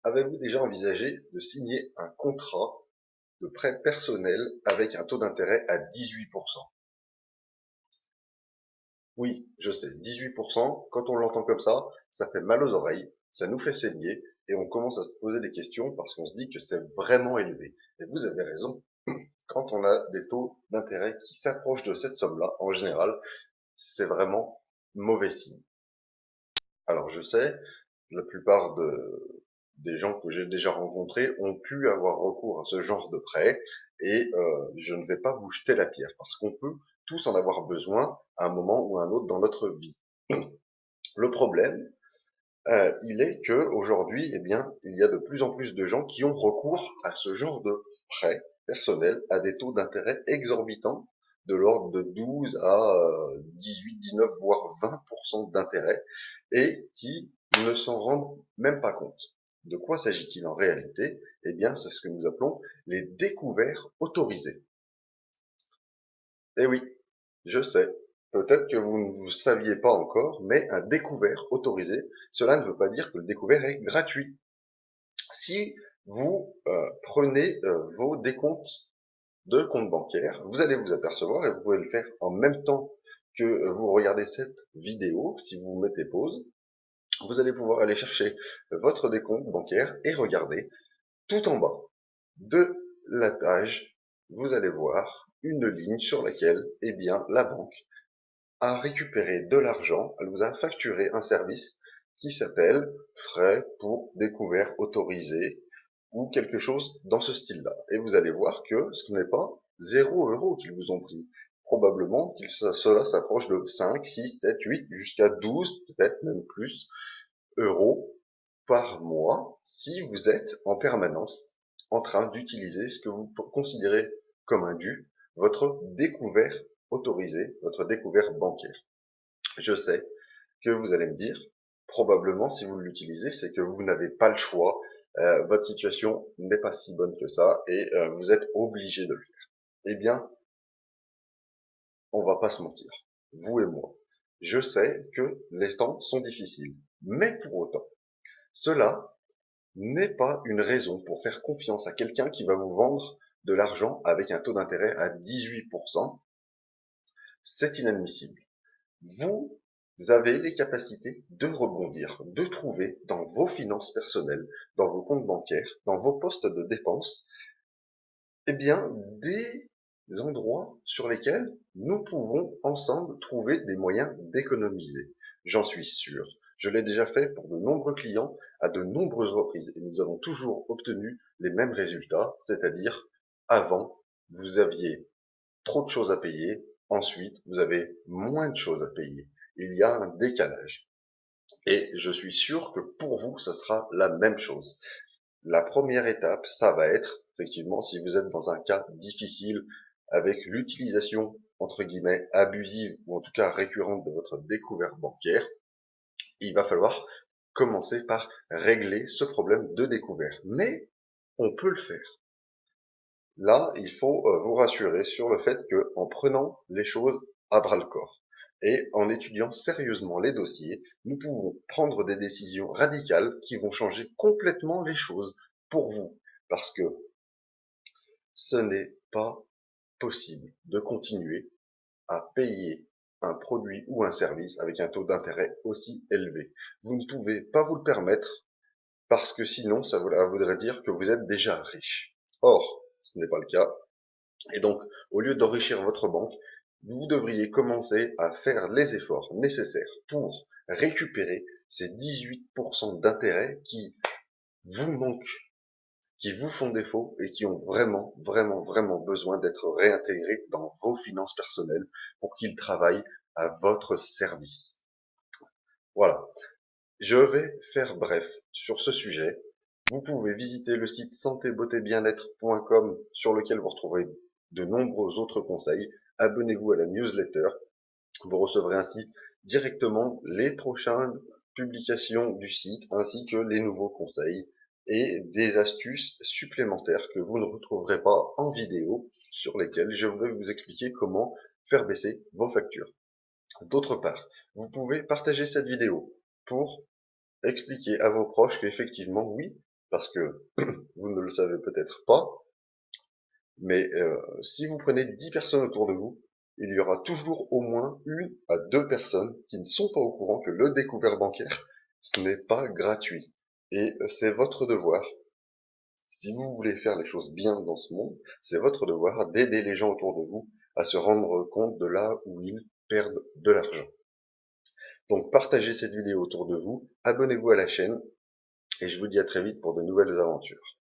Avez-vous déjà envisagé de signer un contrat de prêt personnel avec un taux d'intérêt à 18%? Oui, je sais, 18%, quand on l'entend comme ça fait mal aux oreilles, ça nous fait saigner, et on commence à se poser des questions parce qu'on se dit que c'est vraiment élevé. Et vous avez raison, quand on a des taux d'intérêt qui s'approchent de cette somme-là, en général, c'est vraiment mauvais signe. Alors je sais, la plupart des gens que j'ai déjà rencontrés ont pu avoir recours à ce genre de prêt et je ne vais pas vous jeter la pierre parce qu'on peut tous en avoir besoin à un moment ou à un autre dans notre vie. Le problème, il est que aujourd'hui, eh bien, il y a de plus en plus de gens qui ont recours à ce genre de prêt personnel à des taux d'intérêt exorbitants de l'ordre de 12 à 18, 19, voire 20% d'intérêt et qui ne s'en rendent même pas compte. De quoi s'agit-il en réalité? Eh bien, c'est ce que nous appelons les découverts autorisés. Eh oui, je sais. Peut-être que vous ne vous saviez pas encore, mais un découvert autorisé, cela ne veut pas dire que le découvert est gratuit. Si vous prenez vos décomptes de compte bancaire, vous allez vous apercevoir, et vous pouvez le faire en même temps que vous regardez cette vidéo, si vous mettez pause, vous allez pouvoir aller chercher votre décompte bancaire et regarder tout en bas de la page, vous allez voir une ligne sur laquelle, eh bien, la banque a récupéré de l'argent, elle vous a facturé un service qui s'appelle frais pour découvert autorisé ou quelque chose dans ce style-là. Et vous allez voir que ce n'est pas 0 € qu'ils vous ont pris. Probablement que cela s'approche de 5, 6, 7, 8, jusqu'à 12, peut-être même plus, euros par mois si vous êtes en permanence en train d'utiliser ce que vous considérez comme un dû, votre découvert autorisé, votre découvert bancaire. Je sais que vous allez me dire, probablement si vous l'utilisez, c'est que vous n'avez pas le choix, votre situation n'est pas si bonne que ça et vous êtes obligé de le faire. Eh bien, on va pas se mentir, vous et moi. Je sais que les temps sont difficiles, mais pour autant, cela n'est pas une raison pour faire confiance à quelqu'un qui va vous vendre de l'argent avec un taux d'intérêt à 18%. C'est inadmissible. Vous avez les capacités de rebondir, de trouver dans vos finances personnelles, dans vos comptes bancaires, dans vos postes de dépenses, eh bien, des endroits sur lesquels nous pouvons ensemble trouver des moyens d'économiser. J'en suis sûr. Je l'ai déjà fait pour de nombreux clients à de nombreuses reprises et nous avons toujours obtenu les mêmes résultats, c'est-à-dire avant, vous aviez trop de choses à payer, ensuite, vous avez moins de choses à payer. Il y a un décalage. Et je suis sûr que pour vous, ça sera la même chose. La première étape, ça va être, effectivement, si vous êtes dans un cas difficile avec l'utilisation, entre guillemets, abusive ou en tout cas récurrente de votre découvert bancaire, il va falloir commencer par régler ce problème de découvert. Mais on peut le faire. Là, il faut vous rassurer sur le fait que, en prenant les choses à bras le corps et en étudiant sérieusement les dossiers, nous pouvons prendre des décisions radicales qui vont changer complètement les choses pour vous. Parce que ce n'est pas possible de continuer à payer un produit ou un service avec un taux d'intérêt aussi élevé. Vous ne pouvez pas vous le permettre parce que sinon, ça voudrait dire que vous êtes déjà riche. Or, ce n'est pas le cas. Et donc, au lieu d'enrichir votre banque, vous devriez commencer à faire les efforts nécessaires pour récupérer ces 18% d'intérêt qui vous manquent, qui vous font défaut et qui ont vraiment, vraiment, vraiment besoin d'être réintégrés dans vos finances personnelles pour qu'ils travaillent à votre service. Voilà. Je vais faire bref sur ce sujet. Vous pouvez visiter le site santé-beauté-bien-être.com sur lequel vous retrouverez de nombreux autres conseils. Abonnez-vous à la newsletter. Vous recevrez ainsi directement les prochaines publications du site ainsi que les nouveaux conseils et des astuces supplémentaires que vous ne retrouverez pas en vidéo sur lesquelles je vais vous expliquer comment faire baisser vos factures. D'autre part, vous pouvez partager cette vidéo pour expliquez à vos proches qu'effectivement, oui, parce que vous ne le savez peut-être pas, mais si vous prenez 10 personnes autour de vous, il y aura toujours au moins 1 à 2 personnes qui ne sont pas au courant que le découvert bancaire, ce n'est pas gratuit. Et c'est votre devoir. Si vous voulez faire les choses bien dans ce monde, c'est votre devoir d'aider les gens autour de vous à se rendre compte de là où ils perdent de l'argent. Donc partagez cette vidéo autour de vous, abonnez-vous à la chaîne et je vous dis à très vite pour de nouvelles aventures.